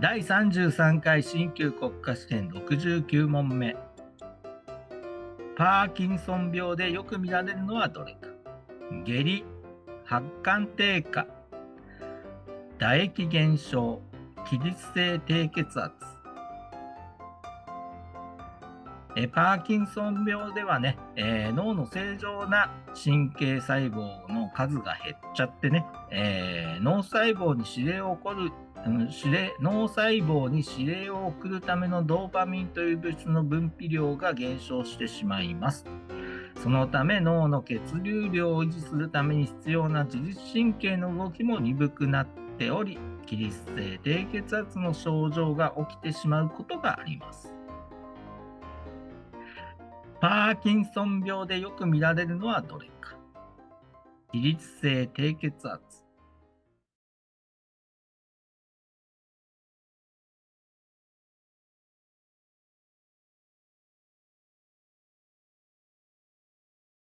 第33回新旧国家試験69問目。パーキンソン病でよく見られるのはどれか。下痢、発汗低下、唾液減少、起立性低血圧。パーキンソン病ではね、脳の正常な神経細胞の数が減っちゃってね、脳細胞に指令を送るためのドーパミンという物質の分泌量が減少してしまいます。そのため脳の血流量を維持するために必要な自律神経の動きも鈍くなっており、起立性低血圧の症状が起きてしまうことがあります。パーキンソン病でよく見られるのはどれか。起立性低血圧、